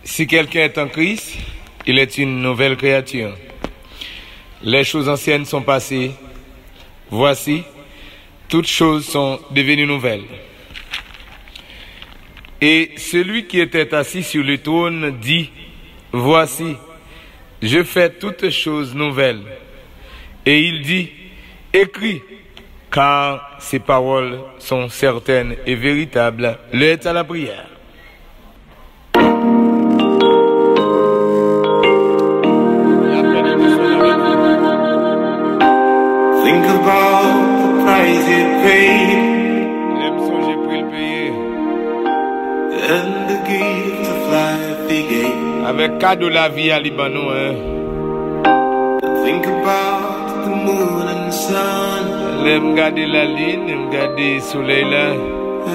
Si quelqu'un est en Christ, il est une nouvelle créature. Les choses anciennes sont passées. Voici, toutes choses sont devenues nouvelles. Et celui qui était assis sur le trône dit, voici, je fais toutes choses nouvelles. Et il dit, écris, car ces paroles sont certaines et véritables. L'heure est à la prière. Think about the price you paid L'aime songer pour le payer. and the gift of life he gave. Avec cadeau la vie à Libanon, hein. Think about the moon and sun L'aime garder la ligne, l'aime garder le soleil là.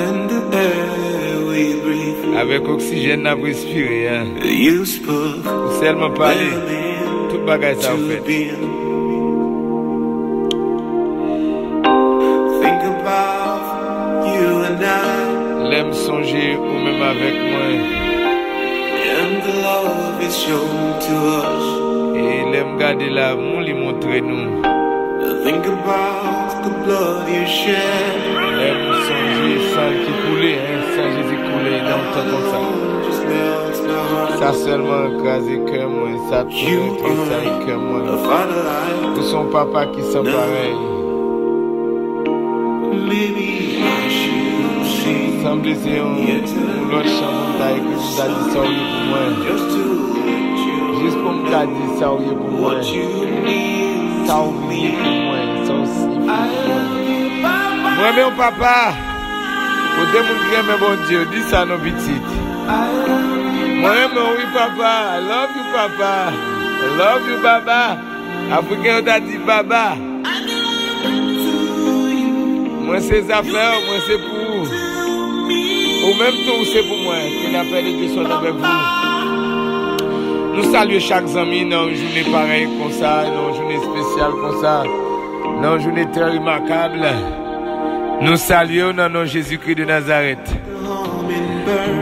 and the air we breathe. Avec oxygène à respirer, hein. You spoke Seulement parler, them tout bagage ça into fait. being. Think about you and I L'aime songer ou même avec moi. and the love is shown to us. Et l'aime garder l'amour, lui montrer nous. Think about the blood you shed. L'aime songer sang qui coulait, hein. Sang Jésus coulait dans le temps comme ça. Just melts my heart. Ça seulement écrasé cœur moi, ça tout ça cœur A moi. father I Pour son papa qui sont pareil. maybe I should sing Semble c'est un l'autre chant pour nous a dit ça pour moi. just to let you Juste pour me dire ça pour moi. what you need. Ça oublié pour moi, ça aussi pour moi. Moi même papa, pour des gens qui aiment bon Dieu, dis ça à nos petites. Moi même oui papa, I love you papa, I love you baba. Africain on t'a dit baba. Moi c'est affaires, moi c'est pour vous. Ou même tout c'est pour moi, que la paix de Dieu soit avec vous. Nous saluons chaque ami dans une journée pareille comme ça, dans une journée spéciale comme ça, dans une journée très remarquable. Nous saluons dans nom Jésus-Christ de Nazareth.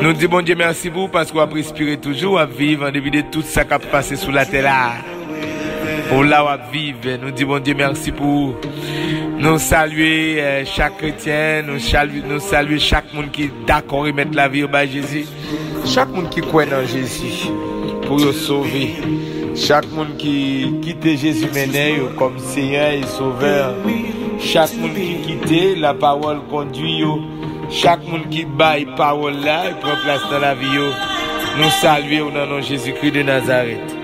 Nous disons bon Dieu merci pour vous parce qu'on a respirer toujours, à vivre en début de tout ça qui a passé sous la terre là. Pour là à vivre. Nous disons bon Dieu merci pour vous. Nous saluons chaque chrétien, nous saluons chaque monde qui est d'accord et mettre la vie au bas de Jésus. Chaque monde qui croit dans Jésus pour le sauver. Chaque monde qui quitte Jésus maintenant comme Seigneur et Sauveur. Chaque monde qui quitte la parole conduit. Chaque monde qui bat la parole là et prend place dans la vie. Nous saluons dans le nom de Jésus-Christ de Nazareth.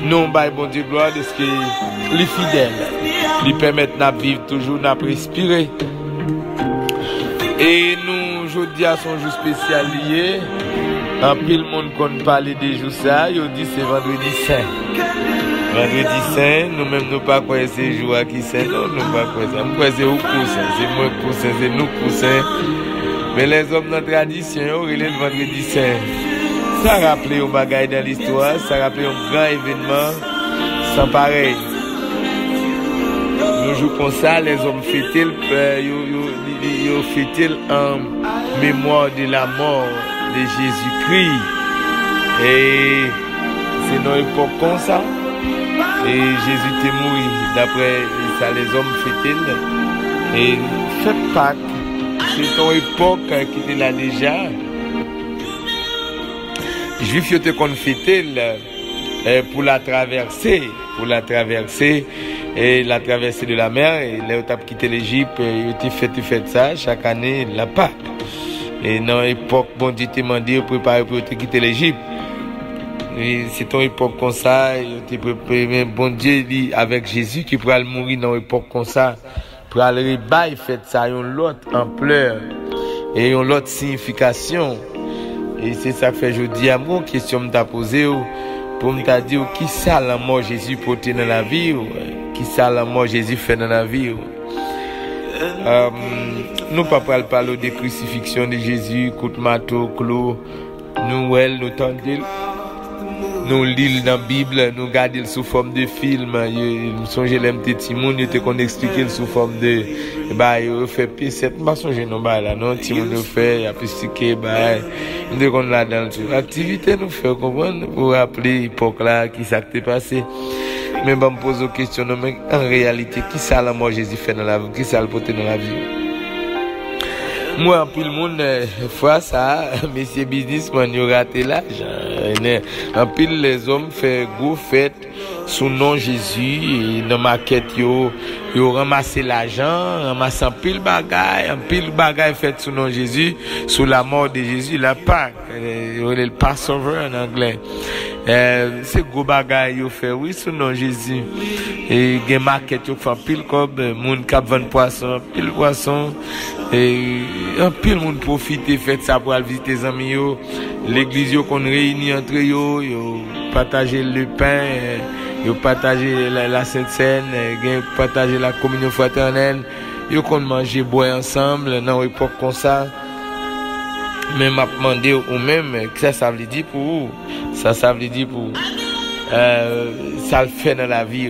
Nous baillons bon Dieu gloire de ce que les fidèles lui permettent de vivre toujours, de respirer. Et nous, aujourd'hui, à son jour spécial lié, en pile monde qu'on parle des jours ça, il dit c'est vendredi saint. Vendredi saint, nous-mêmes nous pas quoi ces jours qui saint, non, nous pas quoi ça. Nous quoi c'est au coussin, c'est moi coussin, c'est nous coussin. Mais les hommes dans la tradition, ils le vendredi saint. Ça rappelle un bagage dans l'histoire, ça rappelle un grand événement sans pareil. Nous jouons comme ça, les hommes fêtent en mémoire de la mort de Jésus-Christ. Et c'est dans l'époque comme ça. Et Jésus était mort. D'après ça, les hommes fêtent. Et fête Pâques, c'est une époque qui était là déjà. Juifs étaient qu'on fêtait pour la traversée, et la traversée de la mer, et là où quitté l'Égypte, ils fait ça chaque année la Pâque. Et dans l'époque, bon Dieu t'a demandé de préparer pour quitter l'Égypte. C'est une époque comme ça, il préparé, bon Dieu dit avec Jésus qui pourra mourir dans une époque comme ça, pour aller rebailler fait ça, une autre ampleur et une autre signification. Et c'est ça que fait aujourd'hui à moi question me t'a posé pour me t'a dire qui ça la mort Jésus porté dans la vie, qui ça la mort Jésus fait dans la vie. Nous pas parler de crucifixion de Jésus, coup de marteau, clou, nous elle nous tendons. nous lisons dans la Bible, nous regardons sous forme de film, nous songeons les petits moun, nous te qu'on expliquer sous forme de bah il fait pièce, pas songer non bah là non, petit moun nous fait, y a expliquer bah nous qu'on là dans l'activité nous fait comprendre pour rappeler l'époque là qui s'est passé. Mais bah me pose une question, mais en réalité qui ça la mort Jésus fait dans la vie, qui ça le porter dans la vie? Moi, en pile monde, fois ça, messieurs businessmen, ils ont raté l'argent. En pile, les hommes font gros fête sous nom Jésus, et dans ma quête, ils ont ramassé l'argent, ramassé un pile bagaille fait sous nom Jésus, sous la mort de Jésus, la Pâque, le Passover en anglais. C'est gros bagaille, ils ont fait, oui, sous nom Jésus. Et gen market yo fait pile cob, moun k'ap vend poisson, pile poisson. Et un pile moun profite fait ça pour aller visiter les amis yo. L'église yo qu'on réunit entre yo partager le pain, yo partager la Sainte Seine, gen partager la communion fraternelle, yo qu'on manger boire ensemble dans une époque comme ça. Mais m'a demandé ou même que ça veut dire pour vous. Ça veut dire pour ça le fait dans la vie,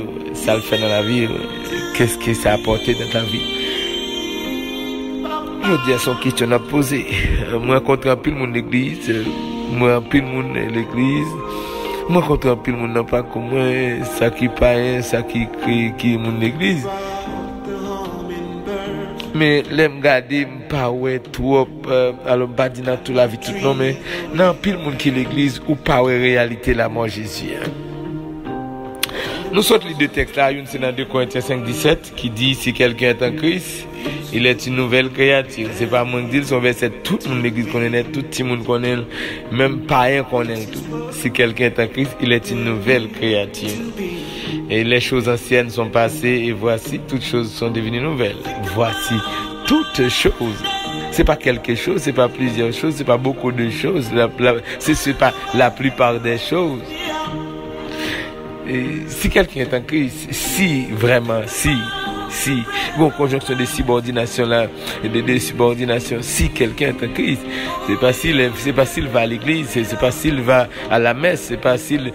qu'est-ce que ça a apporté dans ta vie? Je dis son question à poser. Moi contre un pile mon église, moi pile mon l'église, moi contre un pile mon n'a pas comme moi, ça qui païen, ça qui mon église. Mais l'aime garder pas ouais trop alors pas dire dans toute la vie tout non mais non pile monde qui l'église ou pas ouais réalité la mort Jésus. Nous sortons les deux textes là, une c'est dans 2 Corinthiens 5:17 qui dit si quelqu'un est en Christ, il est une nouvelle créature. C'est pas moi qui dis son verset tout le monde l'église connaît, tout le monde connaît, même païen connaît tout. Si quelqu'un est en Christ, il est une nouvelle créature. Et les choses anciennes sont passées et voici toutes choses sont devenues nouvelles. Voici toutes choses. C'est pas quelque chose, c'est pas plusieurs choses, c'est pas beaucoup de choses, c'est pas la plupart des choses. Et si quelqu'un est en Christ, si vraiment, si, bon, conjonction de subordination là, et de subordination, si quelqu'un est en Christ, c'est pas s'il va à l'église, c'est pas s'il va à la messe, c'est pas s'il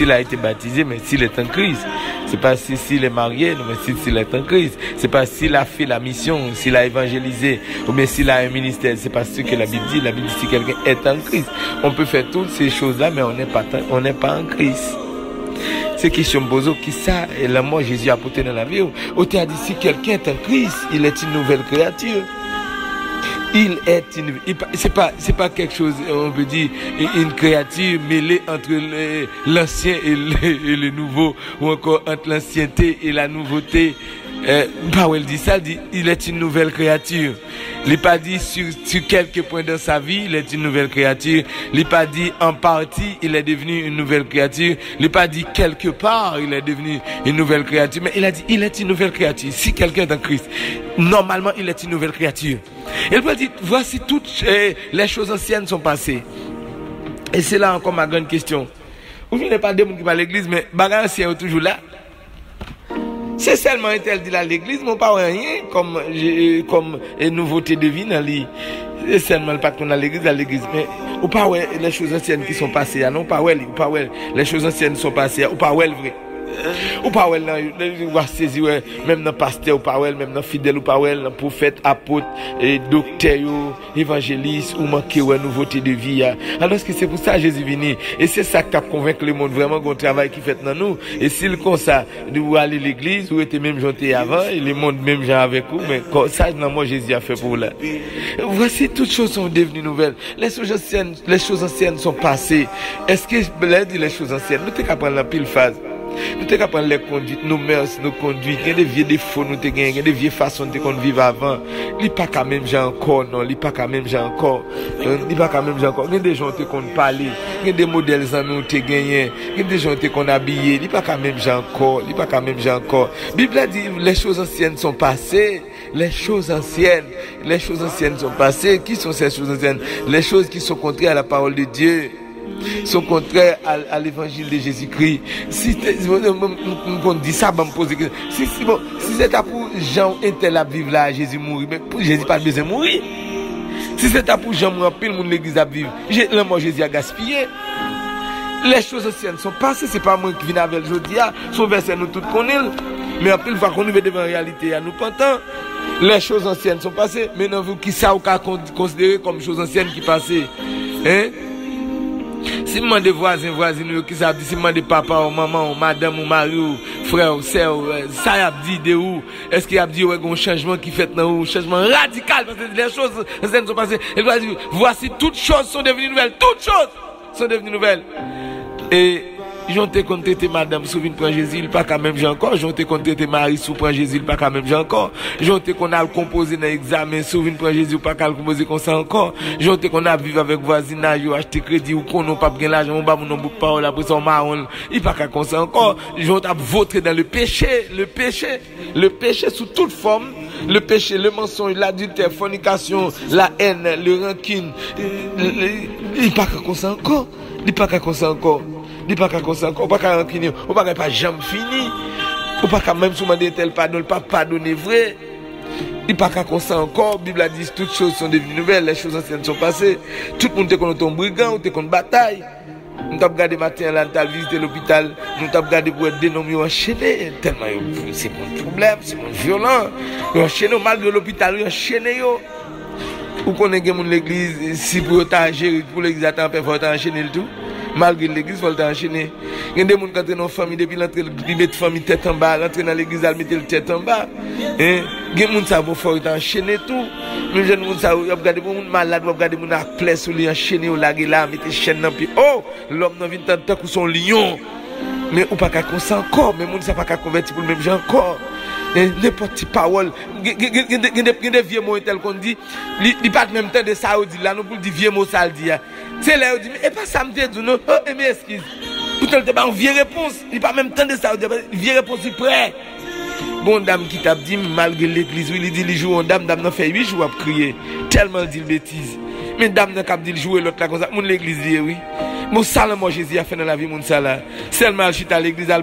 a été baptisé, mais s'il est en Christ. C'est pas s'il est marié, mais s'il est en Christ. C'est pas s'il a fait la mission, s'il a évangélisé, ou bien s'il a un ministère. C'est pas ce que la Bible dit. La Bible dit si quelqu'un est en Christ. On peut faire toutes ces choses-là, mais on n'est pas en Christ. C'est question Bozo qui ça et la mort Jésus a apporté dans la vie. On t'a dit si quelqu'un est en Christ, il est une nouvelle créature. C'est pas quelque chose, on peut dire, une créature mêlée entre l'ancien et le nouveau, ou encore entre l'ancienneté et la nouveauté. Powell dit ça, il est une nouvelle créature. Il n'est pas dit sur quelques points dans sa vie, il est une nouvelle créature. Il n'est pas dit en partie, il est devenu une nouvelle créature. Il n'est pas dit quelque part, il est devenu une nouvelle créature. Mais il a dit, il est une nouvelle créature. Si quelqu'un est en Christ, normalement, il est une nouvelle créature. Il peut dire, voici toutes les choses anciennes sont passées. Et c'est là encore ma grande question. Vous venez pas des gens qui parlent à l'église, mais bagarre ancien est toujours là. C'est seulement interdit à l'église, mais pas rien comme nouveauté de vie dans lui. C'est seulement le patron à l'église, mais ou pas ouais les choses anciennes qui sont passées, non pas ouais, les choses anciennes sont passées, ou pas ouais vrai. Ou pas ouais même dans pasteur ou pas ouais, même dans fidèle ou pas ouais, dans prophète, apôtre et docteur, évangéliste ou manquer ouais nouveauté de vie. Alors que c'est pour ça Jésus venu et c'est ça qui a convaincu le monde vraiment qu'on travail qui fait dans nous. Et s'il comme ça de aller à l'église ou était même janté avant et le monde même gens avec vous, mais comme ça non moi Jésus a fait pour là. Voici toutes choses sont devenues nouvelles. Les choses anciennes sont passées. Est-ce que les choses anciennes nous t'es capable la pile phase. Nous t'es capable les conduites, nos mœurs, nos conduites, il y a des vieux défauts nous t'es gagné, il y a des vieilles façons de qu'on vivre avant. Il pas quand même j'ai encore non, il pas quand même j'ai encore. Il pas quand même j'ai encore. Il y a des gens qui qu'on parler, il y a des modèles en nous t'es gagné, il y a des gens qui qu'on habillé, il pas quand même j'ai encore, il pas quand même j'ai encore. Bible dit les choses anciennes sont passées, les choses anciennes sont passées. Qui sont ces choses anciennes? Les choses qui sont contraires à la parole de Dieu. Sont contraires à l'évangile de Jésus-Christ. Si on dit ça, on me pose des questions. Si c'est pour Jean intel à vivre là, Jésus mourir, mais pour Jésus pas besoin de mourir. Si c'est pour Jean mourir, le monde l'église à vivre, le mort Jésus a gaspillé. Les choses anciennes sont passées, c'est pas moi qui viens avec le jeudi, son verset nous tous connaissons. Mais après, une fois qu'on arrive devant la réalité, nous pentons. Les choses anciennes sont passées. Maintenant, vous, qui ça, vous considérer comme choses anciennes qui passaient? Hein? Si vous demandez voisins, voisines, qui ça dit, si vous demandez papa ou maman ou madame ou mari ou frère ou sœur, ça y a dit de où? Est-ce qu'il y a dit, ouais, un changement qui fait dans un changement radical? Parce que les choses anciennes sont passées. Et doit dire, voici toutes choses sont devenues nouvelles. Toutes choses sont devenues nouvelles. Et, j'ont été traité madame sous une prend Jésus, il pas quand même j'ai encore. J'ont été traité Marie sous prend Jésus, il pas quand même j'ai encore. J'ont été qu'on a composé dans l'examen sous une prend Jésus, pas qu'à composer comme ça encore. J'ont été qu'on a vivre avec voisinage, ou acheter crédit ou qu'on n'a pas bien l'argent, on va mon nom de parole après ça on marron, il pas qu'à comme ça encore. J'ont été voté dans le péché sous toute forme. Le péché, le mensonge, l'adultère, fornication, la haine, le rancune, il pas qu'à comme ça encore. Il pas qu'à comme ça encore. Il pas qu'à comme ça encore. On pas qu'à rancune. On pas qu'à pas jamais fini. On pas qu'à même si on demande tel pardon, pas pardonner vrai. Il pas qu'à comme ça encore. Bible a dit toutes choses sont devenues nouvelles, les choses anciennes sont passées. Tout le monde est contre ton brigand, ou t'es contre bataille. Nous t'avons regardé matin là, nous avons visité l'hôpital, nous t'avons regardé pour être dénommé enchaîné. Tellement c'est mon problème, c'est mon violent. Enchaîné malgré l'hôpital, enchaîné yo. Ou qu'on est dans l'église, si pour gérer pour l'église attend il faut enchaîner le tout. Malgré l'église, il faut enchaîner. Il y a des gens qui entrent dans la famille depuis l'entrée, ils mettent la famille tête en bas, rentrer dans l'église, ils mettent la tête en bas. Il y a des gens qui faut enchaîner tout. Les jeunes gens qui regardent les gens malades, regardent les gens qui plaisent sur les enchaîner, ils mettent les chaînes dans le pied. Oh, l'homme n'a vu tant que son lion. Mais ou pas qu'à comme ça encore, mais les gens ne sont pas convertis pour le même genre encore. N'importe quelle parole. Il y a des vieux mots tels qu'on dit, il n'y a pas de même temps de ça, dit là, nous pour dire vieux mots ça le dit. C'est là, on dit, mais pas ça me dit, non, oh, mais excuse. Pourtant, il n'y a pas une vieille réponse, il n'y a pas même temps de ça, une vieille réponse, il est prêt. Bon, dame qui t'a dit, malgré l'église, il dit, il joue en dame n'a fait 8 jours à crier, tellement il dit bêtise. Mais dame n'a pas dit, jouer l'autre là, comme ça, mon l'église dit, oui. Mon salement Jésus a fait dans la vie mon ça seulement je suis à l'église à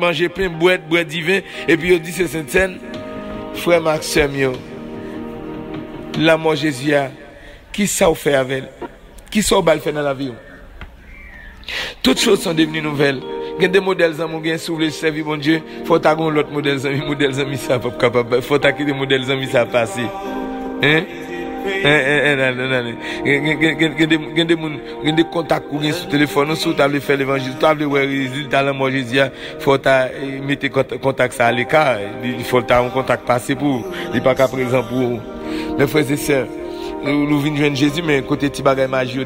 manger pain boire divin et puis il dit c'est sainte scène frère Maxime yo l'amour Jésus a qui ça fait avec qui ça va faire dans la vie toutes choses sont devenues nouvelles il y a des modèles amis gain soulever servir bon Dieu faut t'agon l'autre modèles amis ça pas capable faut t'aquer des modèles amis ça passer hein. Il y a des contacts sur le téléphone, si tu veux faire l'évangile, tu veux voir les résultats de la mort de Jésus, il faut mettre contact à l'écart, il faut un contact passé pour, il n'y a pas qu'à présent pour mes frères et sœurs. Nous venons joindre Jésus, mais côté petit bagage magie, yo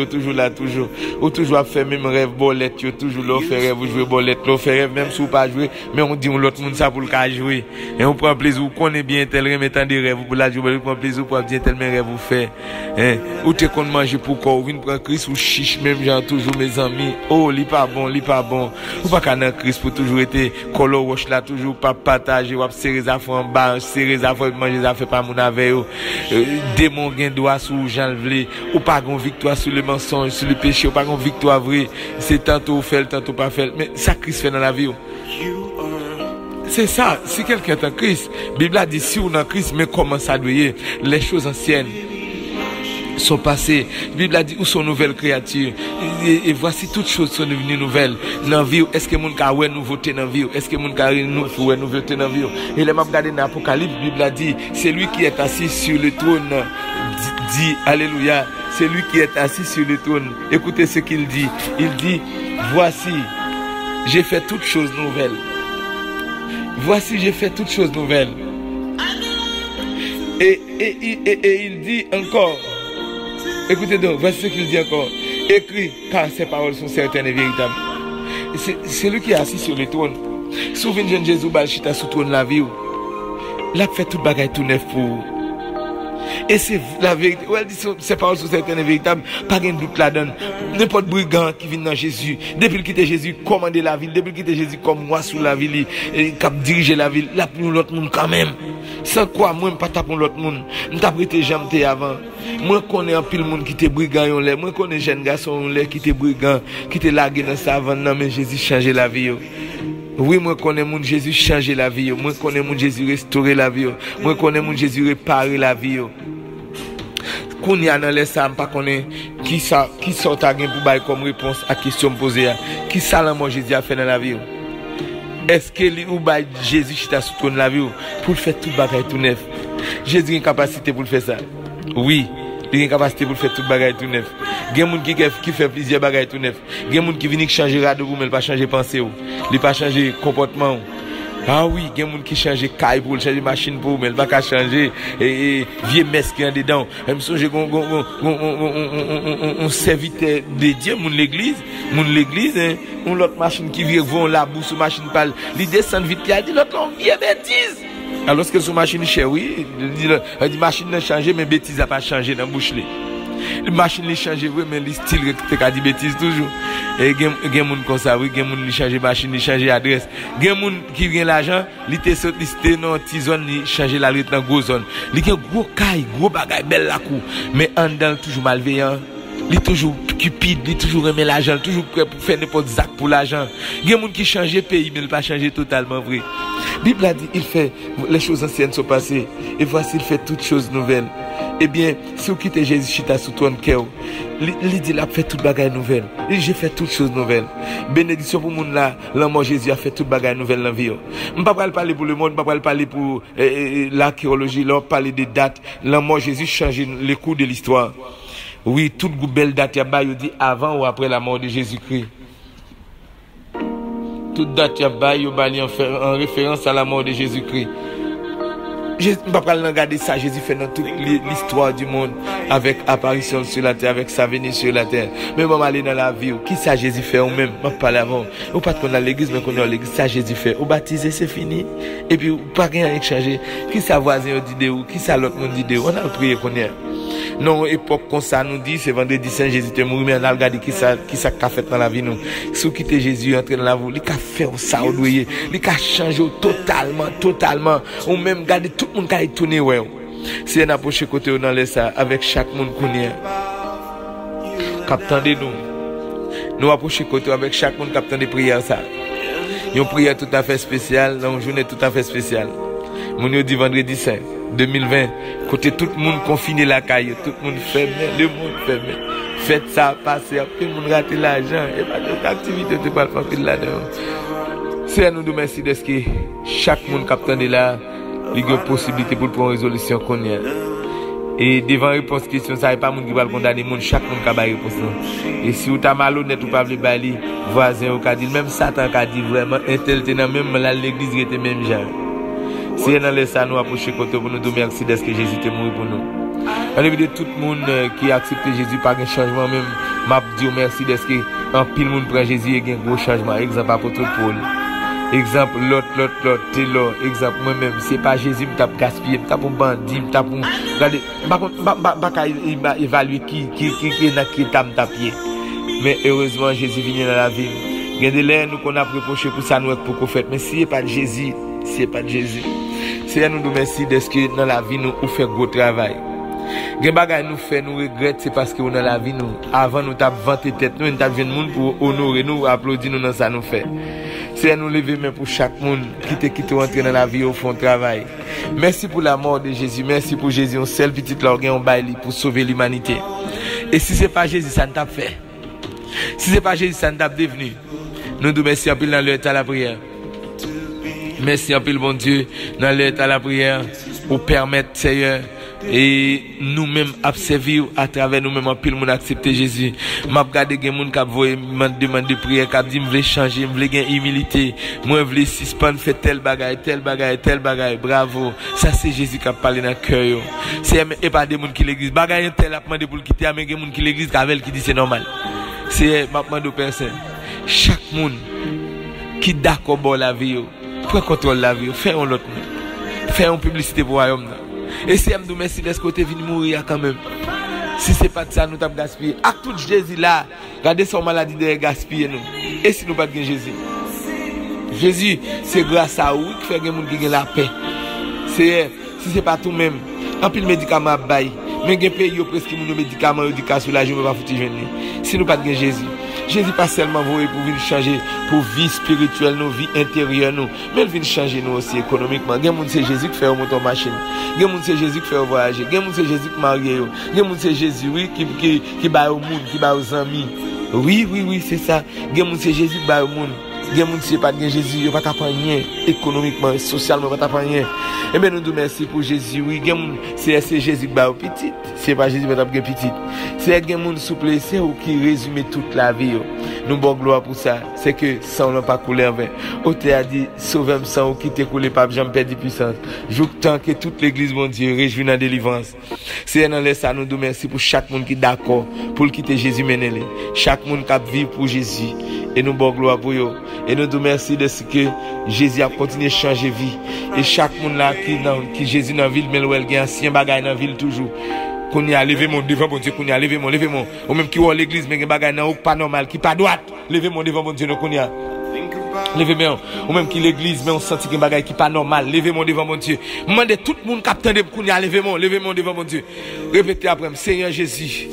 toujours là, toujours. Ou toujours à faire même rêve bolette, yo toujours là, faire rêve, vous jouez bolette, là, faire rêve, même si vous pas jouer, mais on dit, l'autre monde ça pour le cas jouer. Et on prend plaisir, vous connaissez bien tel remettant des rêves, pour la jouer, vous prend plaisir pour bien tel rêve vous faire. Hein? Ou t'es qu'on mange pour quoi, ou venez prendre Christ, ou chiche, même genre toujours mes amis. Oh, li pas bon. Ou pas qu'à Christ pour toujours être, color wash là, toujours pas partager, ou serrer les affaires en bas, serrer les affaires, manger les affaires pas mon avec mon gain droit sur Jean Vlé ou pas gon victoire sur le mensonge sur le péché ou pas gon victoire vrai c'est tantôt fait tantôt pas fait mais ça Christ fait dans la vie c'est ça si quelqu'un est en Christ Bible a dit si on est en Christ mais comment ça doit y les choses anciennes sont passées. Bible a dit où sont nouvelles créatures et voici toutes choses sont devenues nouvelles dans la vie. Est-ce que mon ka ouais nouveauté dans la vie? Est-ce que mon ka nouveauté dans la vie? Et les m'a regardé dans l'Apocalypse, Bible a dit c'est lui qui est assis sur le trône dit alléluia, c'est lui qui est assis sur le trône. Écoutez ce qu'il dit. Il dit voici j'ai fait toutes choses nouvelles. Voici j'ai fait toutes choses nouvelles. Et il dit encore. Écoutez donc, voici ce qu'il dit encore. Écrit, car ces paroles sont certaines et véritables. C'est lui qui est assis sur le trône. Souvenez-vous de Jésus, Balchita, sous le trône de la vie. Là, fait tout bagaille tout neuf pour vous. Et c'est la vérité. Ouais, elle dit ces paroles sont certaines et véritables. Pas de doute là-dedans. N'importe brigand qui vient dans Jésus. Depuis qu'il était Jésus, commander la ville. Depuis qu'il était Jésus, comme moi sous la ville. Et qui diriger la ville. Là, pour l'autre monde quand même. Sans quoi, moi, je ne pas pour l'autre monde. Je n'ai prêté jamais avant. Moi, je connais un pile monde qui était brigand. Moi, je connais un jeune garçon qui était brigand. Qui était largué dans sa vanne. Non, mais Jésus changeait la vie. Oui, moi, je connais mon Jésus changer la vie. Moi, je connais mon Jésus restaurer la vie. Moi, je connais mon Jésus réparer la vie. Qu'on y a dans les sam pas connaît Qui ça t'a gagné pour bailler comme réponse à question posée? Qui ça l'amour Jésus a fait dans la vie? Est-ce que ou baille Jésus qui t'a soutenu dans la vie pour faire tout bagaille tout neuf? Jésus a une capacité pour le faire ça. Oui, il a une capacité pour faire tout bagaille tout neuf. Il y a des gens qui fait plusieurs bagailles tout neuf. Il y a des gens qui viennent changer radio mais il pas changer pensée ou. Il pas changer comportement. Ah oui, il y a des gens qui changent caille pour changer machine pour mais il pas changer vieux mesque qui en dedans. Même si j'ai on serviteur de Dieu mon l'église, on l'autre machine qui vient vont la bourse machine parle, il descend vite il dit l'autre on vient bêtise. Alors que son machine chère oui, il dit machine n'a changé mais bêtise a pas changé dans bouche là. La machine li change oui mais le style te ka di bêtise toujours et gen moun comme ça oui gen moun li change machine li change adresse gen moun qui vient l'argent li te saute li dans petite zone li changer la rue dans gros zone li gen gros caille gros bagay belle la cou mais en dedans toujours malveillant li toujours cupide li toujours aimer l'argent toujours prêt pour faire n'importe zac pour l'argent gen moun qui change pays mais il pas changer totalement vrai Bible a dit il fait les choses anciennes sont passées et voici il fait toutes choses nouvelles. Eh bien, si vous quittez Jésus chita sous ton cœur, il dit la fait toute bagaille nouvelle. Il j'ai fait toutes choses nouvelles. Bénédiction pour monde là, l'amour Jésus a fait toute bagaille nouvelle dans la vie. On pas parler pour le monde, on pas parler pour l'archéologie, on parler des dates. L'amour Jésus change les cours de l'histoire. Oui, toute belle date y a dit avant ou après la mort de Jésus-Christ. Toute date y a en référence à la mort de Jésus-Christ. Je ne vais pas regarder ça, Jésus fait dans toute l'histoire du monde, avec apparition sur la terre, avec sa venue sur la terre. Mais on va aller dans la vie, qui ça Jésus fait ou même, on parle avant. Ou pas qu'on a l'église, mais qu'on a l'église, ça Jésus fait. Ou baptisé, c'est fini. Et puis, pas rien à changer. Qui ça voisin dit ou qui ça l'autre monde dit on a prié qu'on est. Non, époque comme ça nous dit, c'est vendredi saint Jésus te mourir, mais on a regardé qui ça qu'a fait dans la vie nous. Si vous quittez Jésus, entrer dans la vie, il a fait ça ou doyer, il a changé totalement. Ou même garder tout le monde qui a tourné ouais. Si on approche côté dans les ça avec chaque monde qu'on est. Captain de nous approcher côté avec chaque monde captain de prière ça. Une prière tout à fait spéciale, une journée tout à fait spéciale. Mon dit vendredi saint 2020, côté tout le monde confiné la caille, tout le monde fermé, le monde fermé. Faites ça passer, tout le monde rate l'argent, et pas d'autres activités de pas faire là-dedans. C'est à nous de merci de ce que chaque monde captant de là, il y a une possibilité pour prendre une résolution qu'on y a. Et devant réponse question, ça n'est pas monde qui va condamner monde, chaque monde qui va réponse. Et si vous êtes malhonnête ou pas le bali, voisin ou dit, même Satan qui dit vraiment, intelligent, même l'église qui était même genre. Si on a laissé nous approcher côté pour nous dire merci de ce que Jésus est mort pour nous. On a vu tout le monde qui a accepté Jésus par un changement même. M'a dit merci de ce que en pile monde prend Jésus et un gros changement. Exemple apôtre Paul. Exemple l'autre Taylor. Exemple moi-même c'est pas Jésus me tape gaspiller, me tape un bandit, me tape un regardez pas évaluer qui taper. Mais heureusement Jésus vient dans la vie. Regardez là nous qu'on a reproché pour ça nous pour qu'on fait mais si c'est pas de Jésus, c'est à nous de merci de ce que dans la vie nous on fait gros travail. Gen bagay nous fait nous regrette c'est parce que dans la vie nous avant nous t'a vanté tête nous t'a vinn monde pour honorer nous applaudir nous dans ça nous fait. C'est à nous lever main pour chaque monde qui te rentrer dans la vie au fond travail. Merci pour la mort de Jésus, merci pour Jésus un seul petit l'organe on baille pour sauver l'humanité. Et si c'est pas Jésus ça ne t'a fait. Si c'est pas Jésus ça ne t'a devenu. Nous nous merci en pile dans l'heure à la prière. Merci en pile bon Dieu dans l'heure à la prière pour permettre Seigneur et nous-mêmes observer à travers nous-mêmes en pile mon accepter Jésus. M'a regarder gen moun k'ap voye demande prière k'ap dit m'vle changer, m'vle gen humilité, moi m'vle suspendre faire tel bagay. Bravo. Ça c'est Jésus qui a parlé dans cœur yo. C'est et pas des moun qui l'église bagay tel a demandé pour le quitter mais gen moun qui l'église avec qui dit c'est normal. C'est m'a demande aux personnes. Chaque monde qui d'accord pour la vie yo, prend contrôle la vie, fait un l'autre monde. Fait une publicité pour royaume. Et si nous merci de ce côté venu mourir quand même. Si c'est pas de ça nous t'avons gaspillé. À tout Jésus là, regardez son maladie de gaspiller nous. Et si nous pas de Jésus. Jésus, c'est grâce à vous qui fait que les gens qui ont la paix. C'est si c'est pas tout même. En plus médicament bail. Mais gen pays yo presque mon médicament yo di ka soulager pas fouti jeune. Si nous pas de Jésus. Jésus pas seulement voué pour venir changer pour vie spirituelle, nos vie intérieure nous, mais il vient changer nous aussi économiquement. Gen moun c'est Jésus qui fait monter machine. Gen moun c'est Jésus qui fait voyager. Gen moun c'est Jésus qui marie yo. Gen moun c'est Jésus oui qui ba au monde, qui ba aux amis. Oui, c'est ça. Gen moun c'est Jésus qui ba au monde. Gen moun c'est pas de Jésus, yo pas t'apprendre rien économiquement, socialement pas t'apprendre rien. Et ben nous nous merci pour Jésus. Oui, gen moun c'est Jésus qui ba au petit. C'est pas Jésus qui va t'apprendre petit. C'est gen moun souple, c'est ou qui résume toute la vie. Nous bon gloire pour ça. C'est que sang n'a pas coulé en vain. Ote a dit sauvez-moi sans qui te coulé pas jamais perdre puissance. Joue tant que toute l'église mon Dieu réjouit dans délivrance. C'est dans ça nous nous merci pour chaque monde qui d'accord pour quitter Jésus mener. Chaque monde qui vit pour Jésus et nous bon gloire pour eux. Et nous nous merci de ce que Jésus a continué à changer vie et chaque monde là qui Jésus dans ville mais il y a ancien bagaille dans ville toujours. Qu'on y a levé mon devant bon Dieu, qu'on y a levé mon ou même qui ou l'église mais bagaille nan pas normal qui pas droite, levé mon devant bon Dieu qu'on y a levé mon ou même qui l'église mais on senti que bagaille qui pas normal, levé mon devant mon Dieu. Mandez tout le monde qui attendait qu'on y a levé mon devant mon Dieu. Répétez après Seigneur Jésus.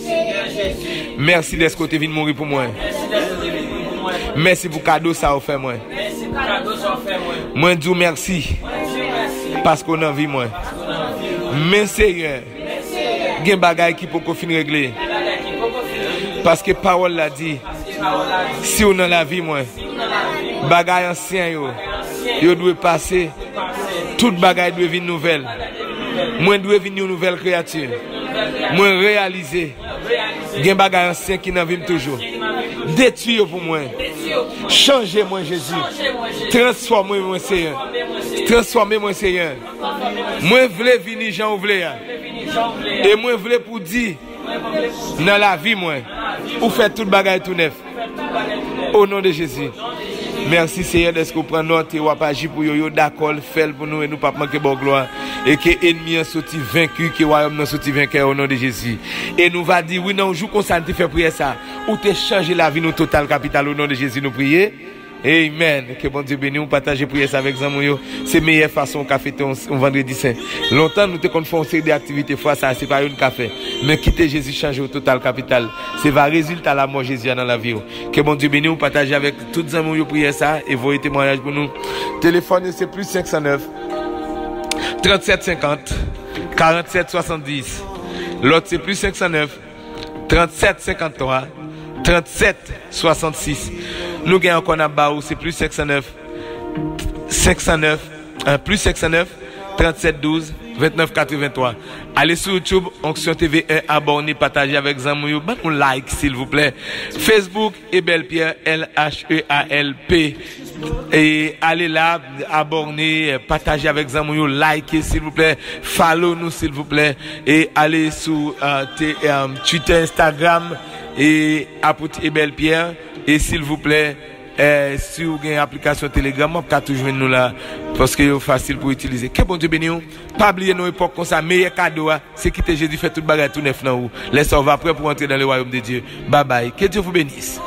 Merci d'être côté vinn mourir pour moi. Merci pour cadeau ça offert moi. Moi dis merci parce qu'on a vie moi. Mais Seigneur gen bagay qui peut finir régler parce que parole l'a dit si on dans la vie moi bagay ancien yo doit passer toute bagay doit venir nouvelle moi doit venir une nouvelle créature moi réaliser gen bagay ancien qui dans vie toujours détruire pour moi changer moi Jésus transformer moi Seigneur transformer-moi Seigneur moi voulais venir Jean voulais et moi voulais pour dire dans la vie moi ou faire toute bagaille tout neuf au nom de Jésus. Merci Seigneur de ce que vous prenez notre et vous agir pour yo d'accord faire pour nous et nous pas manquer bonne gloire et que ennemi a sorti vaincu que royaume a sorti vainqueur au nom de Jésus. Et nous va dire oui non jour qu'on s'en fait prier ça ou te changer la vie nous total capital au nom de Jésus nous prier. Amen. Que bon Dieu bénisse, nous partager prier ça avec Zamoyo. C'est la meilleure façon qu'a fait un vendredi saint. Longtemps, nous te confondons une série d'activités. Fois ça, c'est pas une café. Mais quitter Jésus, changer au total capital. C'est va résultat à la mort Jésus dans la vie. Que bon Dieu bénisse, nous partager avec toutes Zamoyo prier ça et vos témoignages pour nous. Téléphone, c'est plus 509 37 50 47 70. L'autre, c'est plus 509 37 53 37 66. Nous gagnons encore un bas c'est plus 509 plus 509 37 12 29 83. Allez sur YouTube, Onction TV 1, abonnez, partagez avec Zamoyo, un like s'il vous plaît. Facebook, Ebel Pierre, LHEALP. Et allez là, abonnez, partagez avec Zamoyo, likez s'il vous plaît, follow nous s'il vous plaît. Et allez sur Twitter, Instagram et apôtre Ebel Pierre. Et s'il vous plaît, si vous avez une application Telegram, vous pouvez toujours nous là, parce que c'est facile pour utiliser. Que bon Dieu bénisse. Pas oublier nos époques comme ça, meilleur cadeau, c'est quitter Jésus fait toute bagarre tout neuf dans vous. Laissez on va prêt pour entrer dans le royaume de Dieu. Bye bye. Que Dieu vous bénisse.